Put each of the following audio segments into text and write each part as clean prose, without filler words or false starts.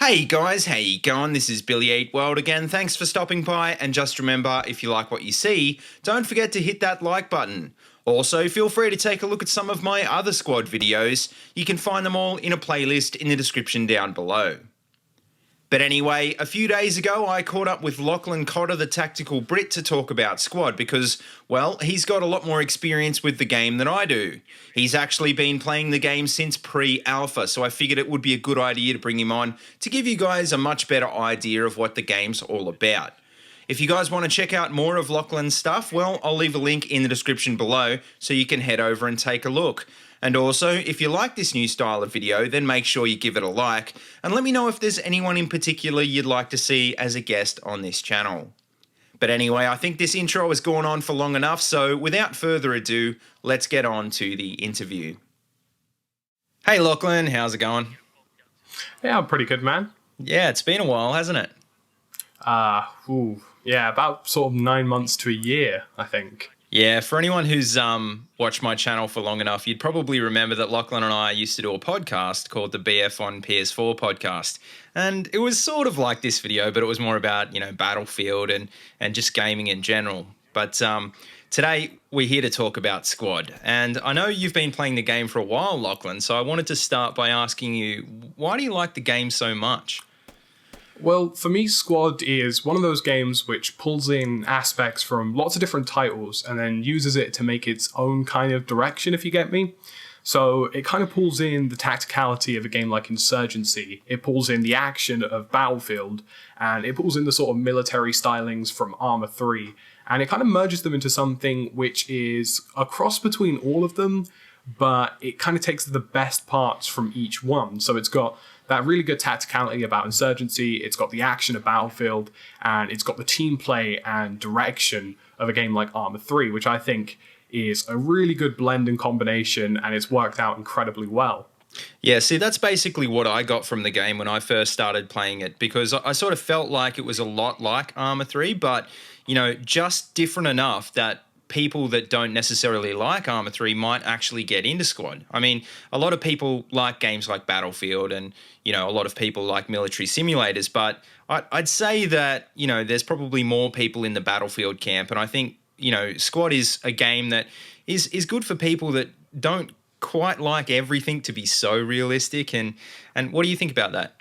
Hey guys, how you going? This is BillyEatWorld again. Thanks for stopping by, and just remember, if you like what you see, don't forget to hit that like button. Also, feel free to take a look at some of my other squad videos. You can find them all in a playlist in the description down below. But anyway, a few days ago I caught up with Lachlan Cotter, TheTacticalBrit, to talk about squad because, well, he's got a lot more experience with the game than I do. He's actually been playing the game since pre-alpha, so I figured it would be a good idea to bring him on to give you guys a much better idea of what the game's all about. If you guys want to check out more of Lachlan's stuff, well, I'll leave a link in the description below so you can head over and take a look. And also, if you like this new style of video, then make sure you give it a like, and let me know if there's anyone in particular you'd like to see as a guest on this channel. But anyway, I think this intro has gone on for long enough, so without further ado, let's get on to the interview. Hey Lachlan, how's it going? Yeah, I'm pretty good, man. Yeah, it's been a while, hasn't it? Yeah, about sort of 9 months to a year, I think. Yeah, for anyone who's watched my channel for long enough, you'd probably remember that Lachlan and I used to do a podcast called the BF on PS4 podcast. And it was sort of like this video, but it was more about, Battlefield and just gaming in general. But today we're here to talk about squad. And I know you've been playing the game for a while, Lachlan, so I wanted to start by asking you, why do you like the game so much? Well, for me, Squad is one of those games which pulls in aspects from lots of different titles and then uses it to make its own kind of direction, if you get me. So it kind of pulls in the tacticality of a game like Insurgency, it pulls in the action of Battlefield, and it pulls in the sort of military stylings from Arma 3, and it kind of merges them into something which is a cross between all of them, but it kind of takes the best parts from each one. So it's got that really good tacticality about Insurgency, it's got the action of Battlefield, and it's got the team play and direction of a game like Arma 3, which I think is a really good blend and combination, and it's worked out incredibly well. Yeah, see, that's basically what I got from the game when I first started playing it, because I sort of felt like it was a lot like Arma 3, but, just different enough that people that don't necessarily like Arma 3 might actually get into Squad. I mean, a lot of people like games like Battlefield and, a lot of people like military simulators, but I'd say that, there's probably more people in the Battlefield camp, and I think, Squad is a game that is good for people that don't quite like everything to be so realistic, and what do you think about that?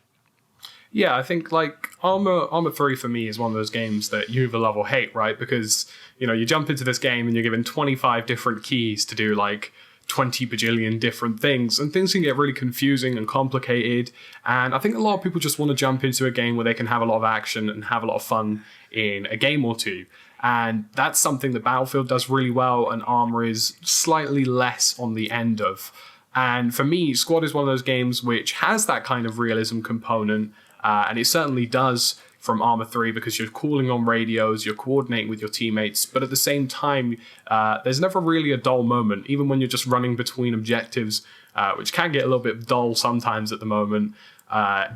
Yeah, I think like Arma 3 for me is one of those games that you either love or hate, right? Because, you jump into this game and you're given 25 different keys to do like 20 bajillion different things, and things can get really confusing and complicated. And I think a lot of people just want to jump into a game where they can have a lot of action and have a lot of fun in a game or two. And that's something that Battlefield does really well, and Arma is slightly less on the end of. And for me, Squad is one of those games which has that kind of realism component, and it certainly does from Arma 3, because you're calling on radios, you're coordinating with your teammates, but at the same time, there's never really a dull moment, even when you're just running between objectives, which can get a little bit dull sometimes at the moment.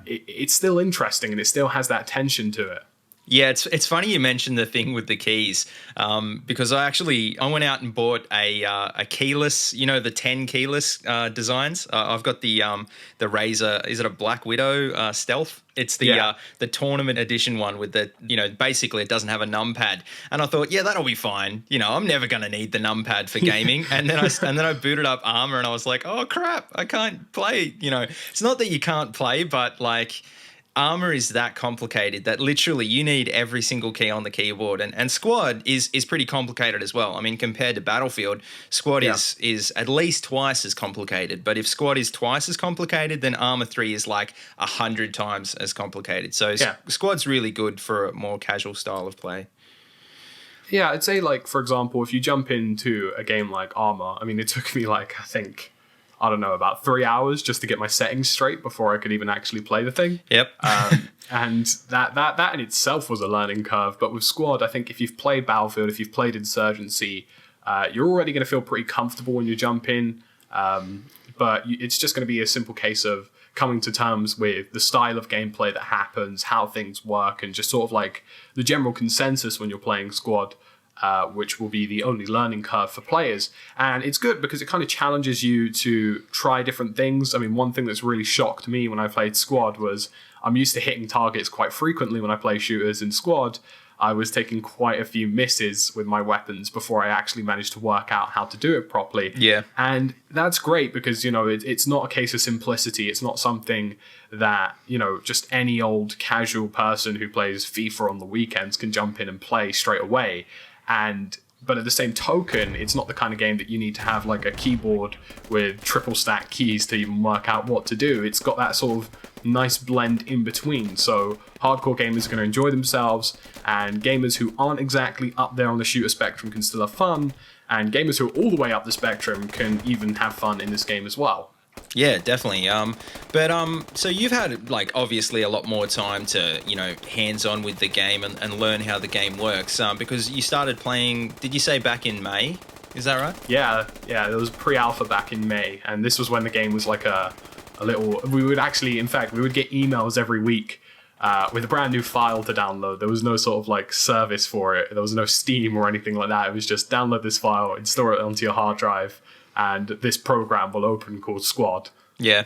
It's still interesting, and it still has that tension to it. Yeah, it's funny you mentioned the thing with the keys, because I went out and bought a keyless, the 10 keyless designs. I've got the Razor. Is it a Black Widow Stealth? It's the tournament edition one with the, basically it doesn't have a numpad. And I thought, yeah, that'll be fine. I'm never going to need the numpad for gaming. and then I booted up Arma and I was like, oh crap, I can't play. It's not that you can't play, but like, Arma is that complicated that literally you need every single key on the keyboard, and Squad is pretty complicated as well. I mean, compared to Battlefield, Squad is at least twice as complicated. But if Squad is twice as complicated, then Arma 3 is like 100 times as complicated. So Squad's really good for a more casual style of play. Yeah, I'd say, like, for example, if you jump into a game like Arma, I mean, it took me like, I think, I don't know, about 3 hours just to get my settings straight before I could even actually play the thing. Yep. And that in itself was a learning curve. But with Squad, I think if you've played Battlefield, if you've played Insurgency, you're already going to feel pretty comfortable when you jump in. But it's just going to be a simple case of coming to terms with the style of gameplay that happens, how things work, and just sort of like the general consensus when you're playing Squad. which will be the only learning curve for players. And it's good because it kind of challenges you to try different things. I mean, one thing that's really shocked me when I played Squad was I'm used to hitting targets quite frequently when I play shooters. In Squad, I was taking quite a few misses with my weapons before I actually managed to work out how to do it properly. Yeah. And that's great because, it's not a case of simplicity. It's not something that, just any old casual person who plays FIFA on the weekends can jump in and play straight away. But at the same token, it's not the kind of game that you need to have like a keyboard with triple stack keys to even work out what to do. It's got that sort of nice blend in between. So hardcore gamers are going to enjoy themselves, and gamers who aren't exactly up there on the shooter spectrum can still have fun, and gamers who are all the way up the spectrum can even have fun in this game as well. Yeah, definitely. So you've had obviously a lot more time to hands-on with the game and learn how the game works. Because you started playing. Did you say back in May? Is that right? Yeah. There was pre-alpha back in May, and this was when the game was like a little. We would get emails every week with a brand new file to download. There was no sort of service for it. There was no Steam or anything like that. It was just download this file, install it onto your hard drive, and this program will open called Squad. Yeah.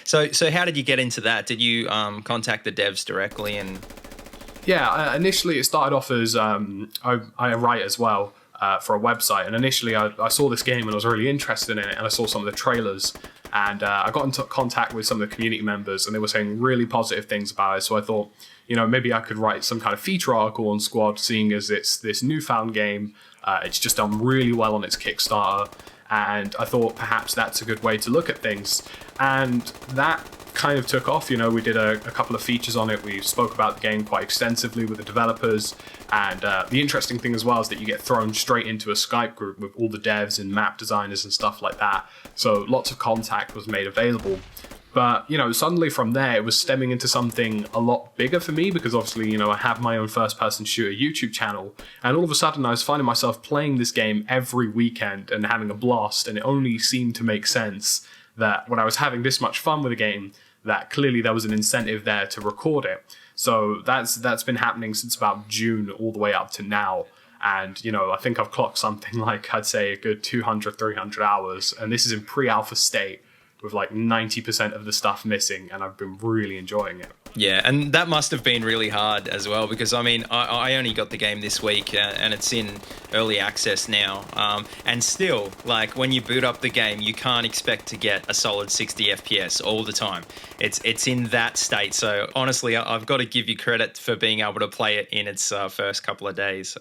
So how did you get into that? Did you contact the devs directly? And yeah, initially it started off as I write as well for a website, and initially I saw this game and I was really interested in it, and I saw some of the trailers, and I got into contact with some of the community members, and they were saying really positive things about it. So I thought, maybe I could write some kind of feature article on Squad, seeing as it's this newfound game. It's just done really well on its Kickstarter. And I thought perhaps that's a good way to look at things. And that kind of took off. We did a couple of features on it. We spoke about the game quite extensively with the developers. And the interesting thing as well is that you get thrown straight into a Skype group with all the devs and map designers and stuff like that. So lots of contact was made available. But, suddenly from there, it was stemming into something a lot bigger for me because obviously, I have my own first-person shooter YouTube channel. And all of a sudden, I was finding myself playing this game every weekend and having a blast. And it only seemed to make sense that when I was having this much fun with a game, that clearly there was an incentive there to record it. So that's been happening since about June all the way up to now. And, I think I've clocked something like, I'd say, a good 200, 300 hours. And this is in pre-alpha state, with 90% of the stuff missing, and I've been really enjoying it. Yeah, and that must have been really hard as well, because I mean, I only got the game this week, and it's in early access now. And still, when you boot up the game, you can't expect to get a solid 60 FPS all the time. It's in that state. So honestly, I've got to give you credit for being able to play it in its first couple of days.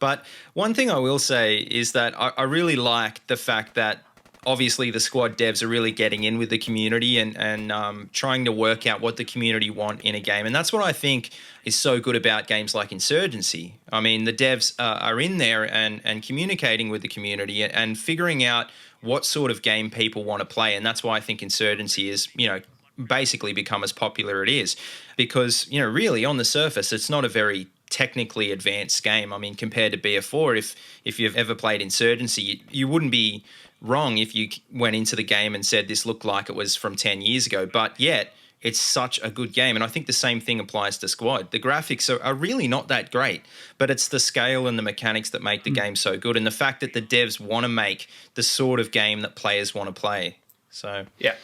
But one thing I will say is that I really like the fact that obviously the Squad devs are really getting in with the community and trying to work out what the community want in a game. And that's what I think is so good about games like Insurgency. I mean, the devs are in there and communicating with the community and figuring out what sort of game people want to play. And that's why I think Insurgency is, basically become as popular it is. Because, really on the surface, it's not a very technically advanced game. I mean, compared to BF4, if you've ever played Insurgency, you wouldn't be wrong if you went into the game and said this looked like it was from 10 years ago, but yet it's such a good game. And I think the same thing applies to Squad. The graphics are really not that great, but it's the scale and the mechanics that make the game so good, and the fact that the devs want to make the sort of game that players want to play. So yeah,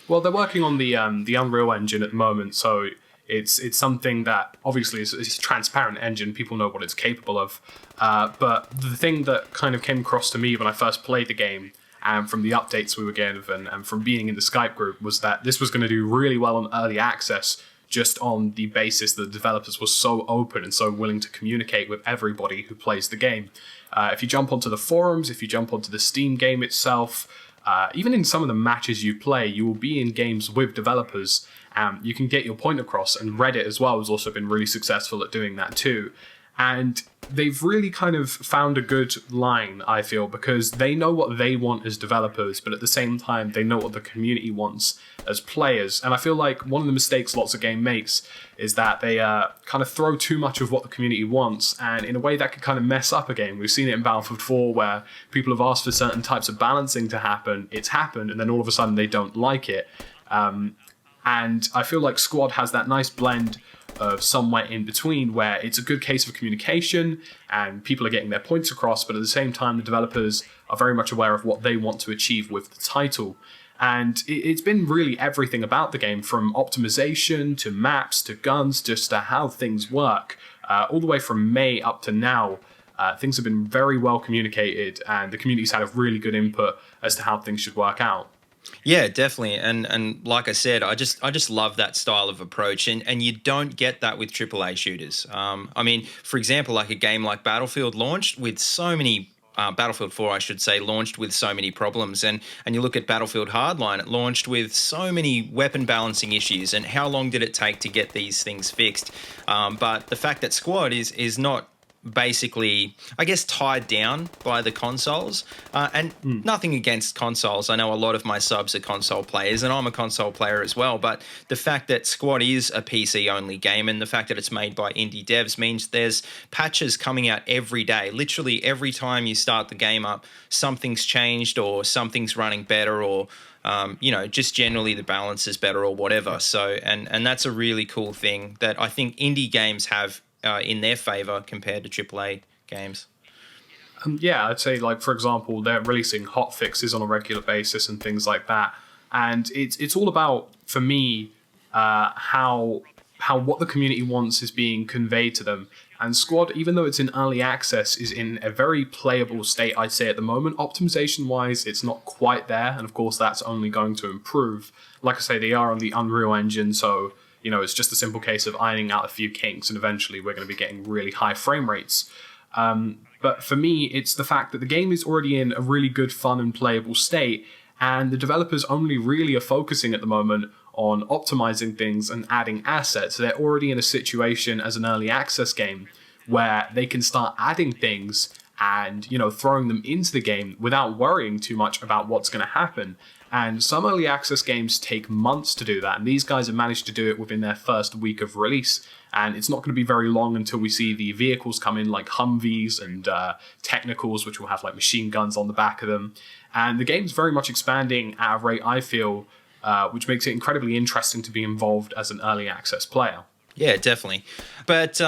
well, they're working on the Unreal Engine at the moment, so it's something that obviously is a transparent engine. People know what it's capable of. But the thing that kind of came across to me when I first played the game, and from the updates we were given and from being in the Skype group, was that this was going to do really well on early access, just on the basis that the developers were so open and so willing to communicate with everybody who plays the game. If you jump onto the forums, if you jump onto the Steam game itself, even in some of the matches you play, you will be in games with developers. You can get your point across, and Reddit as well has also been really successful at doing that too. And they've really kind of found a good line, I feel, because they know what they want as developers, but at the same time, they know what the community wants as players. And I feel like one of the mistakes lots of game makes is that they kind of throw too much of what the community wants, and in a way that could kind of mess up a game. We've seen it in Battlefield 4 where people have asked for certain types of balancing to happen, it's happened, and then all of a sudden they don't like it. And I feel like Squad has that nice blend of somewhere in between, where it's a good case of communication and people are getting their points across, but at the same time, the developers are very much aware of what they want to achieve with the title. And it's been really everything about the game, from optimization to maps to guns, just to how things work. All the way from May up to now, things have been very well communicated, and the community's had a really good input as to how things should work out. Yeah, definitely. And like I said, I just love that style of approach, and you don't get that with AAA shooters. I mean, for example, like a game like Battlefield launched with so many Battlefield 4, I should say, launched with so many problems. And you look at Battlefield Hardline, it launched with so many weapon balancing issues. And how long did it take to get these things fixed? But the fact that Squad is not basically, I guess, tied down by the consoles, and nothing against consoles. I know a lot of my subs are console players, and I'm a console player as well, but the fact that Squad is a PC only game, and the fact that it's made by indie devs, means there's patches coming out every day. Literally every time you start the game up, something's changed, or something's running better, or just generally the balance is better, or whatever. So and that's a really cool thing that I think indie games have in their favor compared to AAA games. Yeah, I'd say, like, for example, they're releasing hot fixes on a regular basis and things like that. And it's all about, for me, how what the community wants is being conveyed to them. And Squad, even though it's in early access, is in a very playable state, I'd say, at the moment. Optimization-wise, it's not quite there, and of course that's only going to improve. Like I say, they are on the Unreal Engine, so it's just a simple case of ironing out a few kinks, and eventually we're going to be getting really high frame rates. But for me, it's the fact that the game is already in a really good, fun, and playable state, and the developers only really are focusing at the moment on optimizing things and adding assets. They're already in a situation as an early access game where they can start adding things and, throwing them into the game without worrying too much about what's going to happen. And some early access games take months to do that, and these guys have managed to do it within their first week of release. And it's not going to be very long until we see the vehicles come in, like Humvees and Technicals, which will have like machine guns on the back of them. And the game's very much expanding at a rate, I feel, which makes it incredibly interesting to be involved as an early access player. Yeah, definitely. But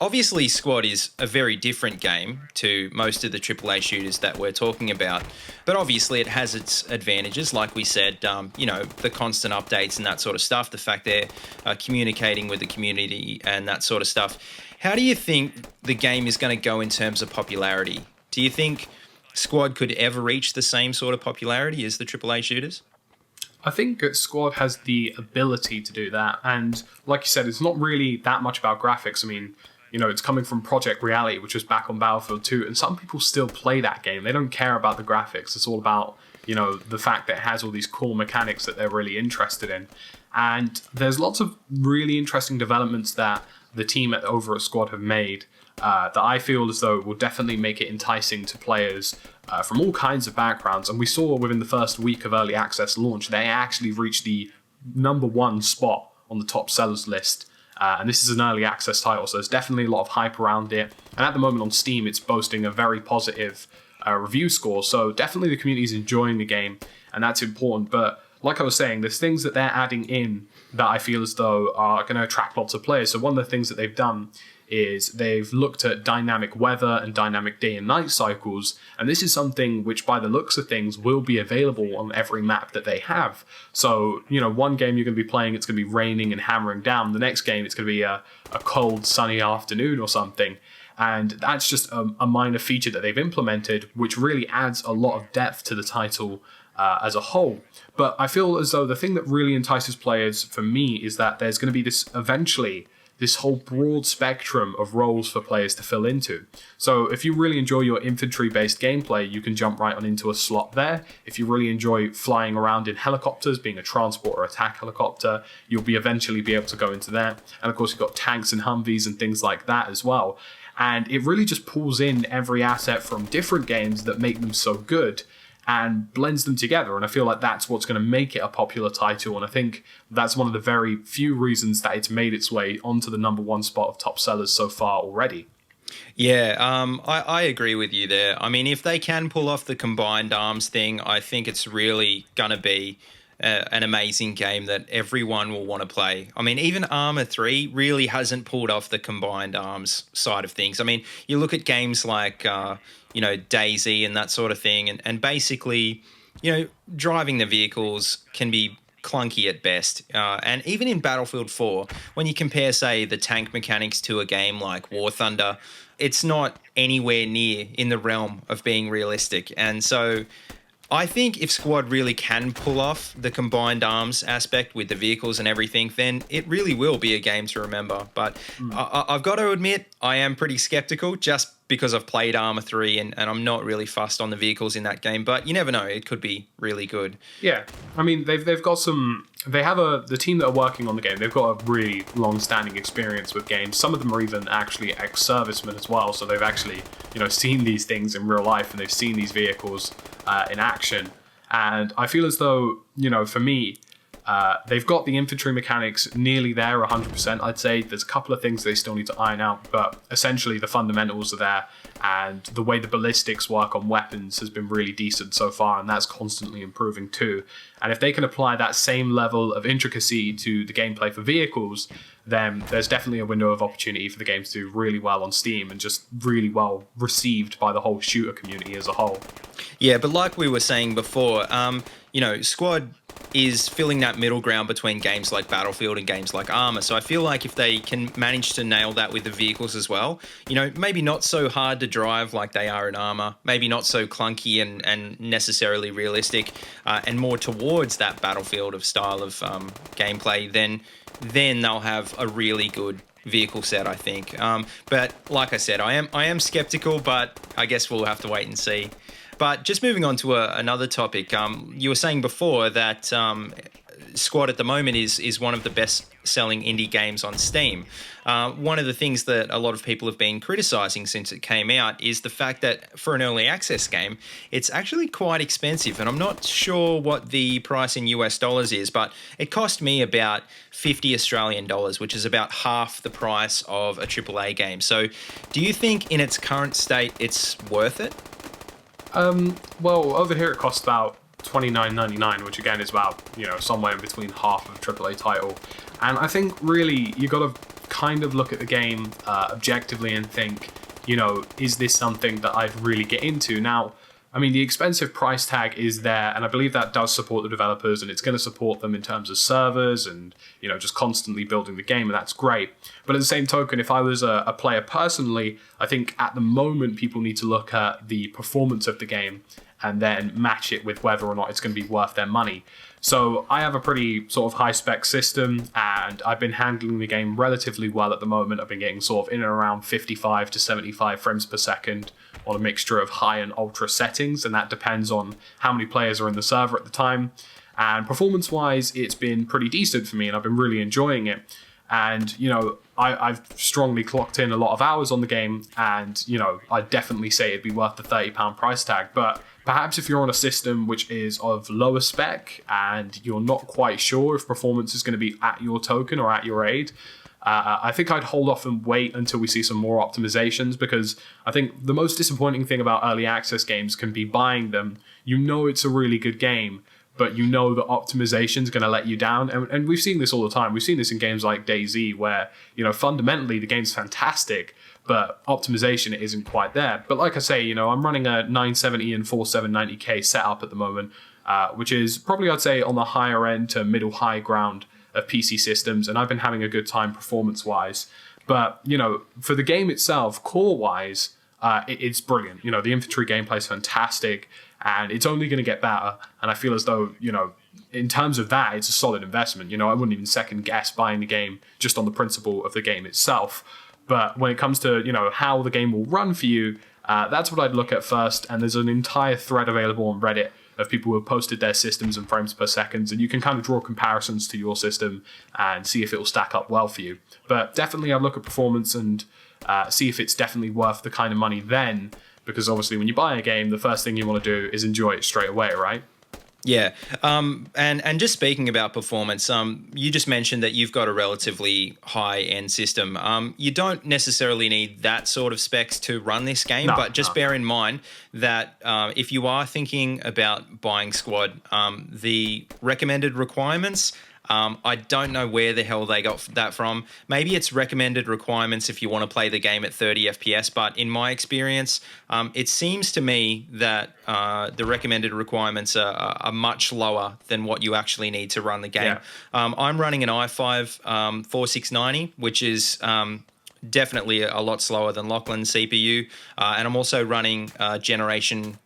obviously Squad is a very different game to most of the AAA shooters that we're talking about. But obviously it has its advantages, like we said, the constant updates and that sort of stuff, the fact they're communicating with the community and that sort of stuff. How do you think the game is going to go in terms of popularity? Do you think Squad could ever reach the same sort of popularity as the AAA shooters? I think Squad has the ability to do that, and like you said, it's not really that much about graphics. I mean, it's coming from Project Reality, which was back on Battlefield 2, and some people still play that game. They don't care about the graphics. It's all about, the fact that it has all these cool mechanics that they're really interested in. And there's lots of really interesting developments that the team over at Squad have made that I feel as though will definitely make it enticing to players from all kinds of backgrounds. And we saw within the first week of early access launch, they actually reached the #1 spot on the top sellers list. And this is an early access title, so there's definitely a lot of hype around it. And at the moment on Steam, it's boasting a very positive review score. So definitely the community is enjoying the game, and that's important. But like I was saying, there's things that they're adding in that I feel as though are going to attract lots of players. So one of the things that they've done is they've looked at dynamic weather and dynamic day and night cycles, and this is something which, by the looks of things, will be available on every map that they have. So, one game you're going to be playing, it's going to be raining and hammering down. The next game, it's going to be a cold, sunny afternoon or something. And that's just a minor feature that they've implemented, which really adds a lot of depth to the title as a whole. But I feel as though the thing that really entices players for me is that there's going to be this whole broad spectrum of roles for players to fill into. So if you really enjoy your infantry-based gameplay, you can jump right on into a slot there. If you really enjoy flying around in helicopters, being a transport or attack helicopter, you'll eventually be able to go into that. And of course, you've got tanks and Humvees and things like that as well. And it really just pulls in every asset from different games that make them so good and blends them together. And I feel like that's what's going to make it a popular title. And I think that's one of the very few reasons that it's made its way onto the #1 spot of top sellers so far already. Yeah, I agree with you there. I mean, if they can pull off the combined arms thing, I think it's really going to be an amazing game that everyone will want to play. I mean, even Arma 3 really hasn't pulled off the combined arms side of things. I mean, you look at games like, DayZ and that sort of thing, and basically, driving the vehicles can be clunky at best. And even in Battlefield 4, when you compare, say, the tank mechanics to a game like War Thunder, it's not anywhere near in the realm of being realistic. And so I think if Squad really can pull off the combined arms aspect with the vehicles and everything, then it really will be a game to remember. But I've got to admit, I am pretty skeptical just because I've played Arma 3 and I'm not really fussed on the vehicles in that game. But you never know, it could be really good. Yeah, I mean, they've got some... They have the team that are working on the game, they've got a really long-standing experience with games. Some of them are even actually ex-servicemen as well, so they've actually, seen these things in real life and they've seen these vehicles in action. And I feel as though, for me, they've got the infantry mechanics nearly there, 100%, I'd say. There's a couple of things they still need to iron out, but essentially the fundamentals are there, and the way the ballistics work on weapons has been really decent so far, and that's constantly improving too. And if they can apply that same level of intricacy to the gameplay for vehicles, then there's definitely a window of opportunity for the game to do really well on Steam and just really well received by the whole shooter community as a whole. Yeah, but like we were saying before, Squad is filling that middle ground between games like Battlefield and games like Arma. So I feel like if they can manage to nail that with the vehicles as well, maybe not so hard to drive like they are in Arma, maybe not so clunky and necessarily realistic, and more towards that Battlefield of style of gameplay, then they'll have a really good vehicle set, I think. But like I said, I am skeptical, but I guess we'll have to wait and see. But just moving on to another topic, you were saying before that Squad at the moment is one of the best-selling indie games on Steam. One of the things that a lot of people have been criticising since it came out is the fact that for an early access game, it's actually quite expensive. And I'm not sure what the price in US dollars is, but it cost me about 50 Australian dollars, which is about half the price of a AAA game. So do you think in its current state it's worth it? Well, over here it costs about $29.99, which again is about, somewhere in between half of a AAA title. And I think really you got to kind of look at the game objectively and think, is this something that I'd really get into? Now, I mean, the expensive price tag is there, and I believe that does support the developers, and it's going to support them in terms of servers and, just constantly building the game, and that's great. But at the same token, if I was a player personally, I think at the moment people need to look at the performance of the game and then match it with whether or not it's going to be worth their money. So I have a pretty sort of high-spec system, and I've been handling the game relatively well at the moment. I've been getting sort of in and around 55 to 75 frames per second on a mixture of high and ultra settings, and that depends on how many players are in the server at the time. And performance-wise, it's been pretty decent for me, and I've been really enjoying it. And, I've strongly clocked in a lot of hours on the game, and, I'd definitely say it'd be worth the £30 price tag. But perhaps if you're on a system which is of lower spec and you're not quite sure if performance is going to be at your token or at your aid, I think I'd hold off and wait until we see some more optimizations, because I think the most disappointing thing about early access games can be buying them. It's a really good game, but the optimization is going to let you down. And we've seen this all the time. We've seen this in games like DayZ where, fundamentally the game's fantastic, but optimization isn't quite there. But like I say, I'm running a 970 and 4790K setup at the moment, which is probably, I'd say, on the higher end to middle high ground of PC systems, and I've been having a good time performance-wise. But, for the game itself, core-wise, it's brilliant. The infantry gameplay is fantastic, and it's only going to get better. And I feel as though, in terms of that, it's a solid investment. I wouldn't even second guess buying the game just on the principle of the game itself. But when it comes to, how the game will run for you, that's what I'd look at first. And there's an entire thread available on Reddit of people who have posted their systems and frames per second, and you can kind of draw comparisons to your system and see if it will stack up well for you. But definitely I'd look at performance and see if it's definitely worth the kind of money then, because obviously when you buy a game, the first thing you want to do is enjoy it straight away, right? Yeah, and just speaking about performance, you just mentioned that you've got a relatively high-end system. You don't necessarily need that sort of specs to run this game, but just bear in mind that if you are thinking about buying Squad, the recommended requirements. I don't know where the hell they got that from. Maybe it's recommended requirements if you want to play the game at 30 FPS, but in my experience, it seems to me that the recommended requirements are much lower than what you actually need to run the game. Yeah. I'm running an i5 4690, which is definitely a lot slower than Lachlan's CPU, and I'm also running generation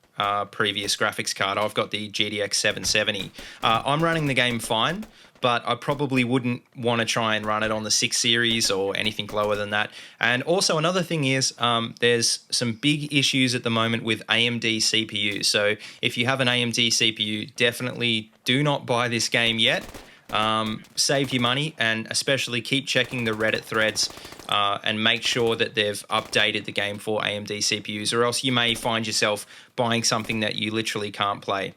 previous graphics card. I've got the GTX 770. I'm running the game fine, but I probably wouldn't want to try and run it on the 6 series or anything lower than that. And also another thing is there's some big issues at the moment with AMD CPUs. So if you have an AMD CPU, definitely do not buy this game yet. Save your money, and especially keep checking the Reddit threads and make sure that they've updated the game for AMD CPUs, or else you may find yourself buying something that you literally can't play.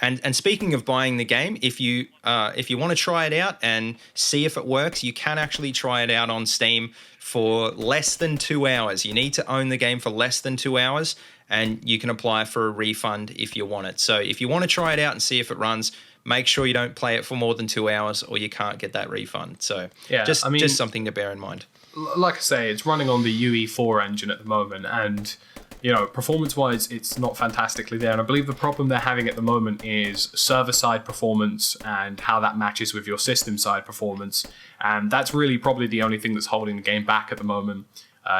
And speaking of buying the game, if you want to try it out and see if it works, you can actually try it out on Steam for less than 2 hours. You need to own the game for less than 2 hours, and you can apply for a refund if you want it. So if you want to try it out and see if it runs, make sure you don't play it for more than 2 hours, or you can't get that refund. So just something to bear in mind. Like I say, it's running on the UE4 engine at the moment, and performance-wise, it's not fantastically there. And I believe the problem they're having at the moment is server-side performance and how that matches with your system-side performance. And that's really probably the only thing that's holding the game back at the moment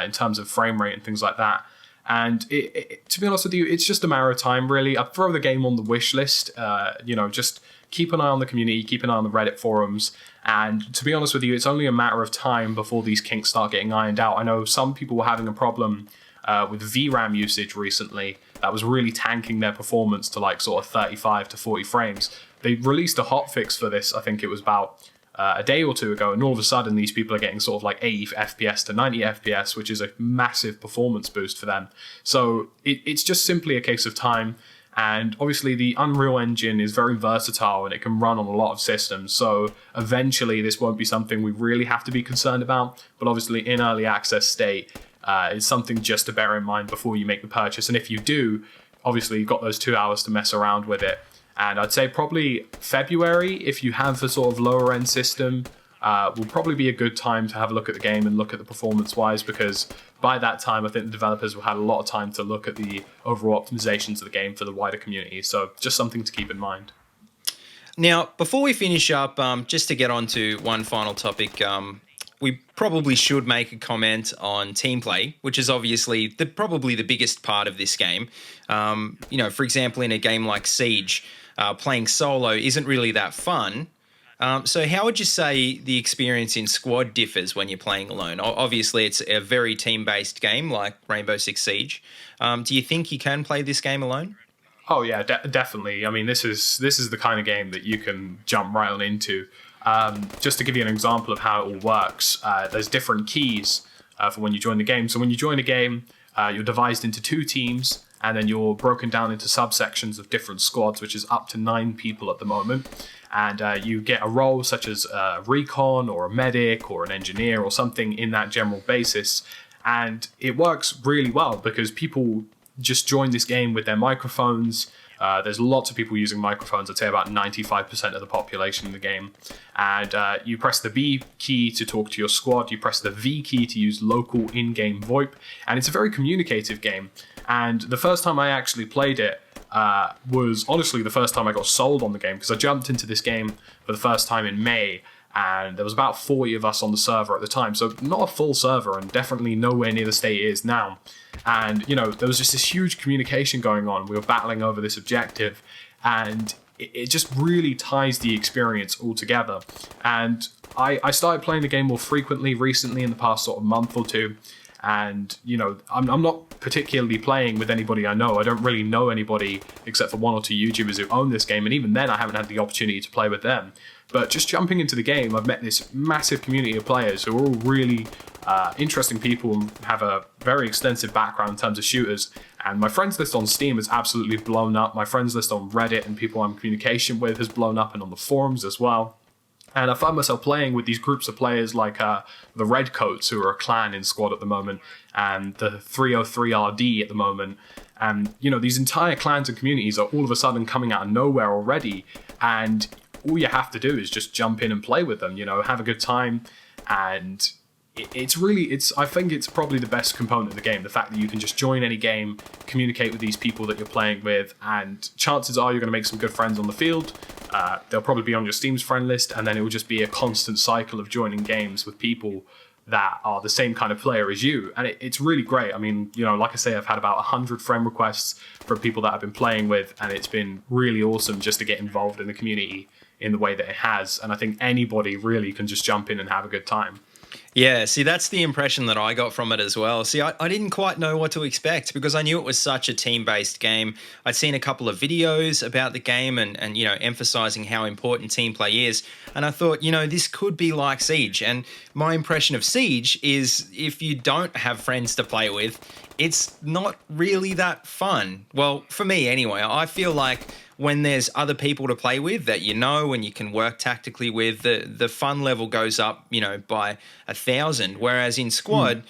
in terms of frame rate and things like that. And to be honest with you, it's just a matter of time, really. I'd throw the game on the wish list. Just keep an eye on the community, keep an eye on the Reddit forums. And to be honest with you, it's only a matter of time before these kinks start getting ironed out. I know some people were having a problem with VRAM usage recently that was really tanking their performance to like sort of 35 to 40 frames. They released a hotfix for this, I think it was about a day or two ago, and all of a sudden these people are getting sort of like 80 FPS to 90 FPS, which is a massive performance boost for them. So it's just simply a case of time. And obviously the Unreal Engine is very versatile and it can run on a lot of systems. So eventually this won't be something we really have to be concerned about. But obviously in early access state, it's something just to bear in mind before you make the purchase. And if you do, obviously you've got those 2 hours to mess around with it. And I'd say probably February, if you have a sort of lower end system, will probably be a good time to have a look at the game and look at the performance wise, because by that time I think the developers will have a lot of time to look at the overall optimizations of the game for the wider community. So just something to keep in mind. Now, before we finish up, just to get on to one final topic, we probably should make a comment on team play, which is obviously probably the biggest part of this game. For example, in a game like Siege, playing solo isn't really that fun. So how would you say the experience in Squad differs when you're playing alone? Obviously, it's a very team-based game like Rainbow Six Siege. Do you think you can play this game alone? Oh yeah, definitely. I mean, this is the kind of game that you can jump right on into. Just to give you an example of how it all works, there's different keys for when you join the game. So when you join a game, you're divided into 2 teams, and then you're broken down into subsections of different squads, which is up to 9 people at the moment. And you get a role such as a recon or a medic or an engineer or something in that general basis. And it works really well because people just join this game with their microphones. There's lots of people using microphones. I'd say about 95% of the population in the game. And you press the B key to talk to your squad. You press the V key to use local in-game VoIP. And it's a very communicative game. And the first time I actually played it was honestly the first time I got sold on the game, because I jumped into this game for the first time in May. And there was about 40 of us on the server at the time. So not a full server, and definitely nowhere near the state it is now. And, there was just this huge communication going on. We were battling over this objective, and it just really ties the experience all together. And I started playing the game more frequently recently in the past sort of month or two. And, I'm not particularly playing with anybody I know. I don't really know anybody except for one or two YouTubers who own this game. And even then, I haven't had the opportunity to play with them. But just jumping into the game, I've met this massive community of players who are all really interesting people and have a very extensive background in terms of shooters. And my friends list on Steam has absolutely blown up. My friends list on Reddit and people I'm in communication with has blown up, and on the forums as well. And I find myself playing with these groups of players like the Redcoats, who are a clan in squad at the moment, and the 303RD at the moment. And, these entire clans and communities are all of a sudden coming out of nowhere already. And all you have to do is just jump in and play with them, have a good time. And I think it's probably the best component of the game. The fact that you can just join any game, communicate with these people that you're playing with, and chances are you're going to make some good friends on the field. They'll probably be on your Steam's friend list, and then it will just be a constant cycle of joining games with people that are the same kind of player as you. And it's really great. I mean, like I say, I've had about 100 friend requests from people that I've been playing with, and it's been really awesome just to get involved in the community in the way that it has. And I think anybody really can just jump in and have a good time. Yeah, see, that's the impression that I got from it as well. See, I didn't quite know what to expect because I knew it was such a team-based game. I'd seen a couple of videos about the game and emphasizing how important team play is. And I thought, this could be like Siege. And my impression of Siege is if you don't have friends to play with, it's not really that fun. Well, for me anyway, I feel like when there's other people to play with that and you can work tactically with, the fun level goes up, by 1,000. Whereas in squad,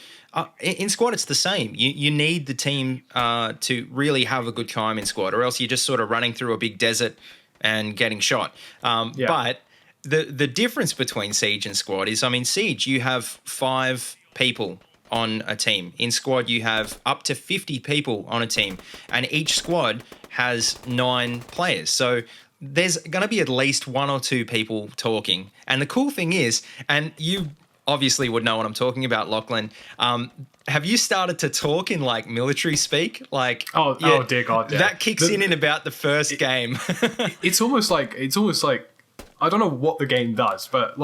it's the same. You need the team to really have a good time in squad, or else you're just sort of running through a big desert and getting shot. But the difference between Siege and squad is, Siege, you have 5 people on a team. In squad, you have up to 50 people on a team, and each squad has 9 players. So there's going to be at least 1 or 2 people talking. And the cool thing is, and you obviously would know what I'm talking about, Lachlan, have you started to talk in like military speak? Like, oh dear God, yeah. That kicks in about the first game. It's almost like I don't know what the game does, but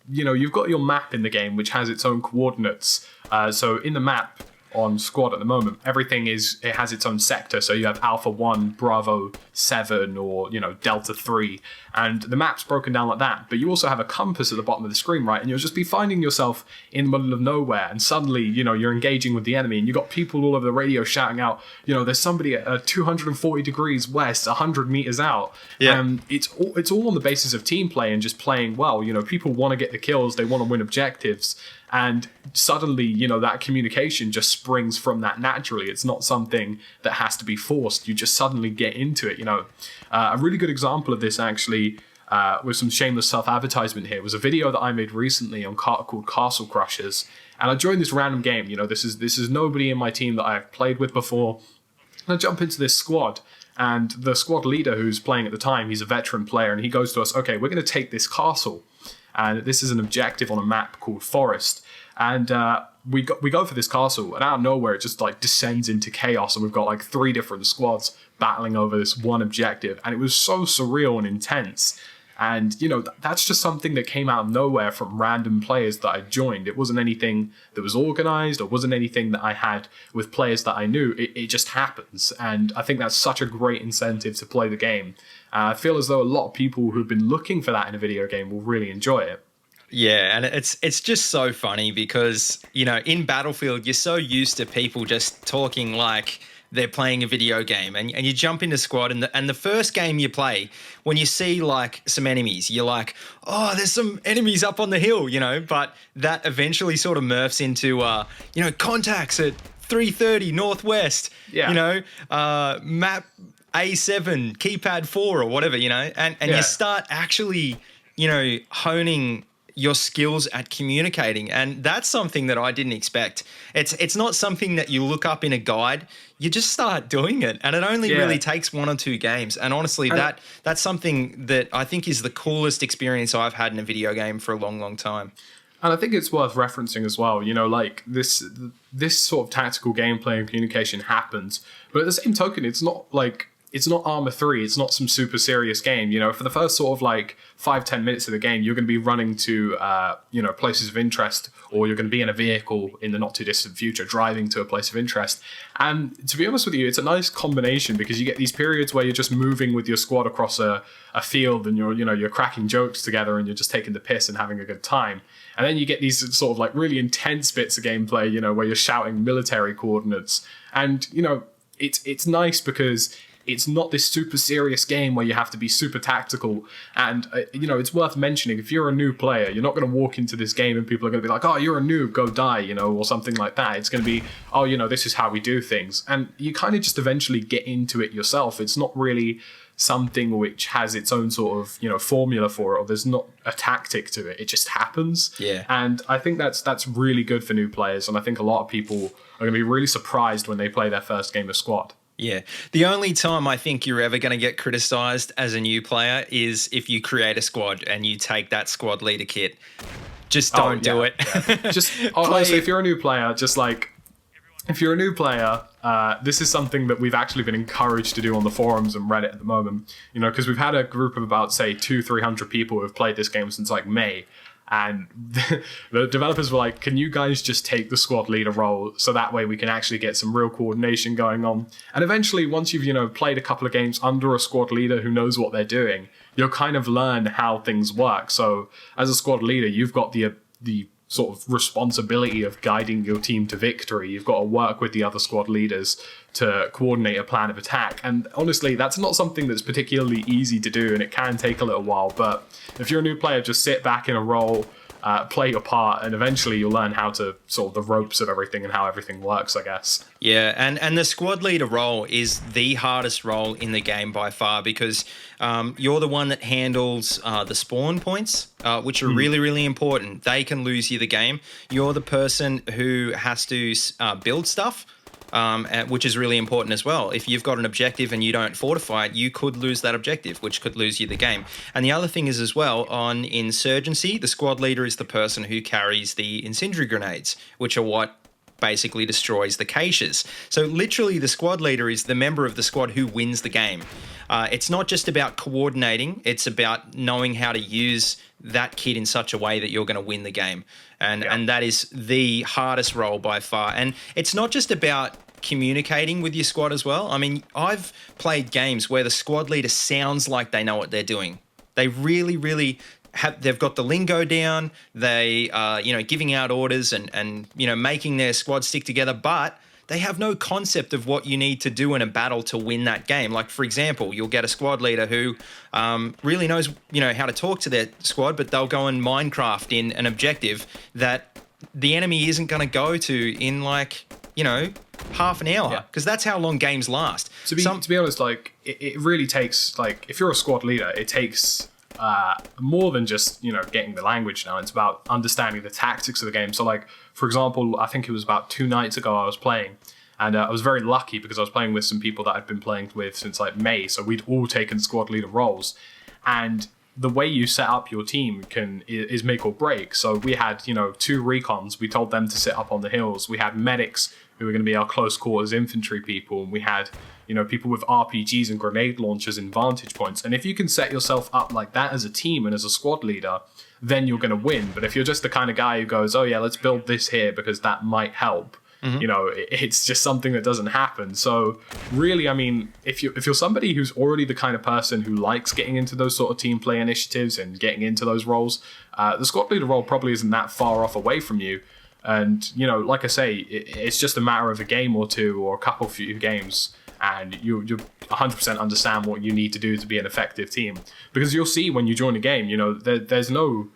you've got your map in the game which has its own coordinates. So in the map on squad at the moment, it has its own sector. So you have Alpha 1, Bravo 7, or Delta 3, and the map's broken down like that. But you also have a compass at the bottom of the screen, right? And you'll just be finding yourself in the middle of nowhere, and suddenly you're engaging with the enemy, and you've got people all over the radio shouting out, there's somebody at 240 degrees west, 100 meters out. Yeah. It's all on the basis of team play and just playing well. People want to get the kills, they want to win objectives. And suddenly, that communication just springs from that naturally. It's not something that has to be forced. You just suddenly get into it, A really good example of this, actually, with some shameless self-advertisement here, was a video that I made recently called Castle Crushers. And I joined this random game. This is nobody in my team that I've played with before. And I jump into this squad. And the squad leader who's playing at the time, he's a veteran player. And he goes to us, okay, we're going to take this castle. And this is an objective on a map called Forest. And we go for this castle, and out of nowhere, it just descends into chaos, and we've got 3 different squads battling over this one objective. And it was so surreal and intense. And, that's just something that came out of nowhere from random players that I joined. It wasn't anything that was organized, or wasn't anything that I had with players that I knew. It just happens. And I think that's such a great incentive to play the game. I feel as though a lot of people who've been looking for that in a video game will really enjoy it. Yeah, and it's just so funny because, in Battlefield, you're so used to people just talking like they're playing a video game, and you jump into squad, and the first game you play, when you see some enemies, you're like, oh, there's some enemies up on the hill, but that eventually sort of morphs into, contacts at 3:30 northwest, map A7, keypad 4 or whatever, and you start actually, honing your skills at communicating. And that's something that I didn't expect. It's not something that you look up in a guide. You just start doing it. And it only really takes 1 or 2 games. And honestly, that's something that I think is the coolest experience I've had in a video game for a long, long time. And I think it's worth referencing as well, this sort of tactical gameplay and communication happens. But at the same token, it's not it's not Arma 3. It's not some super serious game. You know, for the first sort of like 5-10 minutes of the game, you're going to be running to, you know, places of interest, or you're going to be in a vehicle in the not too distant future, driving to a place of interest. And to be honest with you, it's a nice combination because you get these periods where you're just moving with your squad across a field, and you're cracking jokes together, and you're just taking the piss and having a good time. And then you get these sort of like really intense bits of gameplay, you know, where you're shouting military coordinates. And, you know, it's nice because it's not this super serious game where you have to be super tactical. And, you know, it's worth mentioning, if you're a new player, you're not going to walk into this game and people are going to be like, oh, you're a noob, go die, you know, or something like that. It's going to be, oh, you know, this is how we do things. And you kind of just eventually get into it yourself. It's not really something which has its own sort of, you know, formula for it, or there's not a tactic to it. It just happens. Yeah. And I think that's really good for new players. And I think a lot of people are going to be really surprised when they play their first game of Squad. Yeah. The only time I think you're ever going to get criticized as a new player is if you create a squad and you take that squad leader kit. Just don't do it. Yeah. Just honestly, if you're a new player, just like, if you're a new player, this is something that we've actually been encouraged to do on the forums and Reddit at the moment. You know, because we've had a group of about, say, 200-300 people who have played this game since like May. And the developers were like, can you guys just take the squad leader role so that way we can actually get some real coordination going on? And eventually, once you've, you know, played a couple of games under a squad leader who knows what they're doing, you'll kind of learn how things work. So as a squad leader, you've got the sort of responsibility of guiding your team to victory. You've got to work with the other squad leaders to coordinate a plan of attack. And honestly, that's not something that's particularly easy to do, and it can take a little while. But if you're a new player, just sit back in a role, play your part, and eventually you'll learn how to sort of the ropes of everything and how everything works, I guess. Yeah, and the squad leader role is the hardest role in the game by far, because you're the one that handles the spawn points, which are really, really important. They can lose you the game. You're the person who has to build stuff, which is really important as well. If you've got an objective and you don't fortify it, you could lose that objective, which could lose you the game. And the other thing is as well, on Insurgency, the squad leader is the person who carries the incendiary grenades, which are what basically destroys the caches. So literally the squad leader is the member of the squad who wins the game. It's not just about coordinating, it's about knowing how to use that kit in such a way that you're going to win the game. And that is the hardest role by far. And it's not just about communicating with your squad as well. I mean, I've played games where the squad leader sounds like they know what they're doing. They really, really they've got the lingo down. They are, you know, giving out orders and you know, making their squad stick together, but they have no concept of what you need to do in a battle to win that game. Like, for example, you'll get a squad leader who really knows, you know, how to talk to their squad, but they'll go and Minecraft in an objective that the enemy isn't going to go to in, like, you know, half an hour, because that's how long games last. To be honest, like, it really takes, like, if you're a squad leader, it takes more than just, you know, getting the language down. It's about understanding the tactics of the game. So, like, for example, I think it was about 2 nights ago I was playing, and I was very lucky because I was playing with some people that I'd been playing with since like May, so we'd all taken squad leader roles, and the way you set up your team is make or break. So we had, you know, 2 recons. We told them to sit up on the hills. We had medics who were going to be our close quarters infantry people, and we had, you know, people with RPGs and grenade launchers in vantage points. And if you can set yourself up like that as a team and as a squad leader, then you're going to win. But if you're just the kind of guy who goes, oh yeah, let's build this here because that might help, you know, it's just something that doesn't happen. So really, I mean, if you're somebody who's already the kind of person who likes getting into those sort of team play initiatives and getting into those roles, the squad leader role probably isn't that far off away from you. And, you know, like I say, it's just a matter of a game or two or a few games, and you 100% understand what you need to do to be an effective team. Because you'll see when you join a game, you know, there's no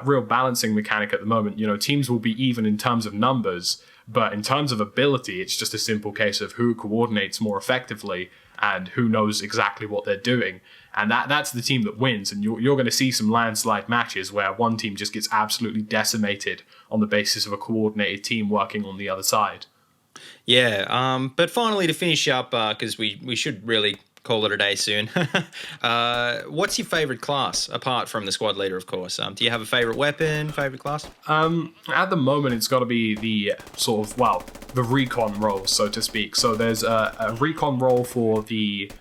real balancing mechanic at the moment. You know, teams will be even in terms of numbers, but in terms of ability, it's just a simple case of who coordinates more effectively and who knows exactly what they're doing. And that's the team that wins. And you're going to see some landslide matches where one team just gets absolutely decimated on the basis of a coordinated team working on the other side. Yeah, but finally, to finish up, because we should really call it a day soon. What's your favorite class apart from the squad leader, of course? Do you have a favorite weapon, favorite class? At the moment, it's got to be the sort of, well, the recon role, so to speak. So there's a recon role for the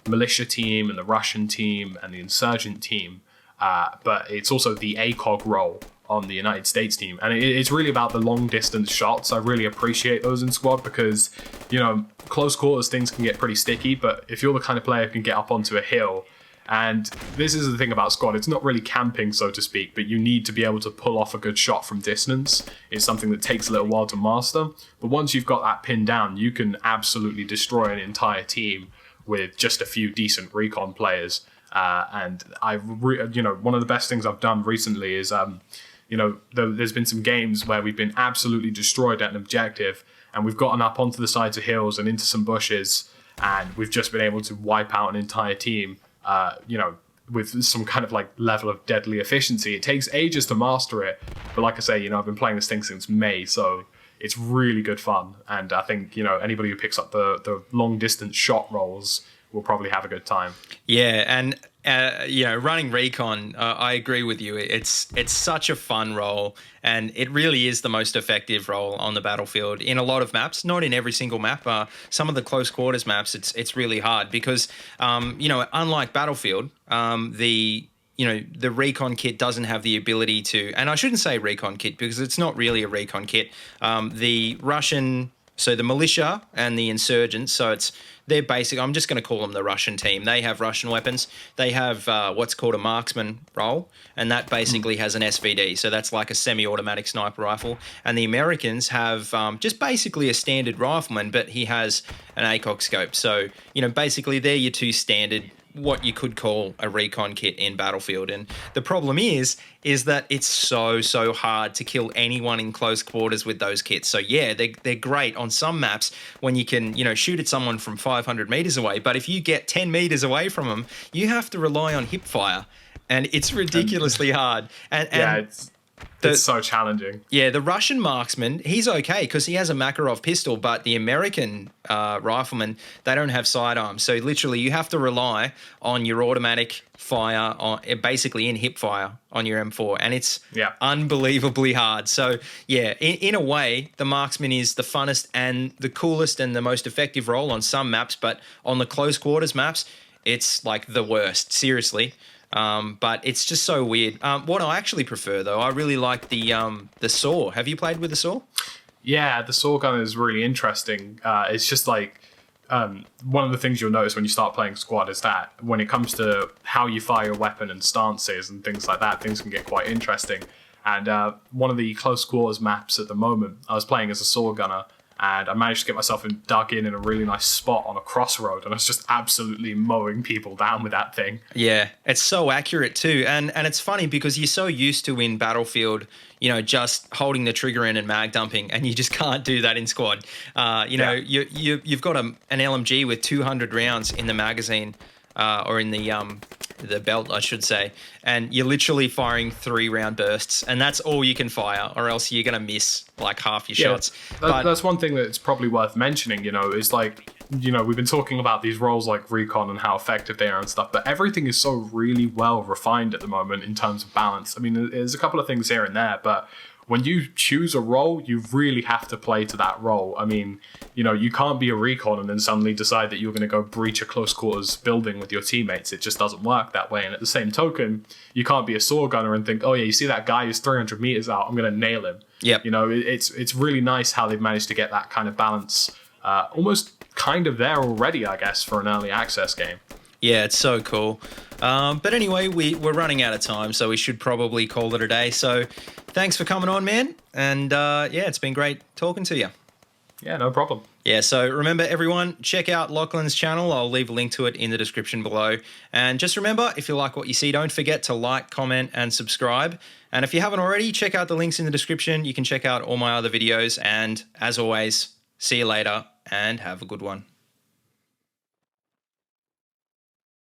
militia team and the Russian team and the insurgent team, but it's also the ACOG role on the United States team, and it's really about the long distance shots. I really appreciate those in squad because, you know, close quarters things can get pretty sticky, but if you're the kind of player who can get up onto a hill, and this is the thing about squad, it's not really camping, so to speak, but you need to be able to pull off a good shot from distance. It's something that takes a little while to master, but once you've got that pinned down, you can absolutely destroy an entire team with just a few decent recon players. And one of the best things I've done recently is, there's been some games where we've been absolutely destroyed at an objective, and we've gotten up onto the sides of hills and into some bushes, and we've just been able to wipe out an entire team, with some kind of like level of deadly efficiency. It takes ages to master it, but like I say, I've been playing this thing since May, so it's really good fun. And I think, anybody who picks up the long distance shot rolls will probably have a good time. Yeah, and running recon, I agree with you. It's such a fun role, and it really is the most effective role on the battlefield in a lot of maps. Not in every single map. Some of the close quarters maps, it's really hard because unlike Battlefield, the recon kit doesn't have the ability to, and I shouldn't say recon kit because it's not really a recon kit. The Russian, so the militia and the insurgents, they're basic. I'm just going to call them the Russian team. They have Russian weapons. They have what's called a marksman role, and that basically has an SVD. So that's like a semi-automatic sniper rifle. And the Americans have just basically a standard rifleman, but he has an ACOG scope. So, basically they're your two standard, what you could call a recon kit in Battlefield. And the problem is that it's so hard to kill anyone in close quarters with those kits. So yeah, they're great on some maps when you can, shoot at someone from 500 meters away. But if you get 10 meters away from them, you have to rely on hip fire, and it's ridiculously hard. It's so challenging. Yeah, the Russian marksman, he's okay because he has a Makarov pistol, but the American riflemen, they don't have sidearms. So literally you have to rely on your automatic fire, basically in hip fire on your M4, and it's unbelievably hard. So yeah, in a way, the marksman is the funnest and the coolest and the most effective role on some maps, but on the close quarters maps, it's like the worst, seriously. But it's just so weird. What I actually prefer, though, I really like the saw. Have you played with the saw? Yeah, the saw gun is really interesting. It's just like one of the things you'll notice when you start playing squad is that when it comes to how you fire your weapon and stances and things like that, things can get quite interesting. And one of the close quarters maps at the moment, I was playing as a saw gunner, and I managed to get myself dug in a really nice spot on a crossroad, and I was just absolutely mowing people down with that thing. Yeah, it's so accurate too, and it's funny because you're so used to in Battlefield, just holding the trigger in and mag dumping, and you just can't do that in squad. You've got an LMG with 200 rounds in the magazine, or in the belt, I should say, and you're literally firing 3-round bursts, and that's all you can fire, or else you're going to miss like half your shots. That's one thing that's probably worth mentioning, is like, we've been talking about these roles like recon and how effective they are and stuff, but everything is so really well refined at the moment in terms of balance. I mean, there's a couple of things here and there, but when you choose a role, you really have to play to that role. I mean, you can't be a recon and then suddenly decide that you're going to go breach a close quarters building with your teammates. It just doesn't work that way. And at the same token, you can't be a saw gunner and think, oh yeah, you see that guy who's 300 meters out, I'm going to nail him. Yep. It's really nice how they've managed to get that kind of balance almost kind of there already, I guess, for an early access game. Yeah, it's so cool. But anyway, we're running out of time, so we should probably call it a day. So thanks for coming on, man. And it's been great talking to you. Yeah, no problem. Yeah, so remember, everyone, check out Lachlan's channel. I'll leave a link to it in the description below. And just remember, if you like what you see, don't forget to like, comment, and subscribe. And if you haven't already, check out the links in the description. You can check out all my other videos. And as always, see you later and have a good one.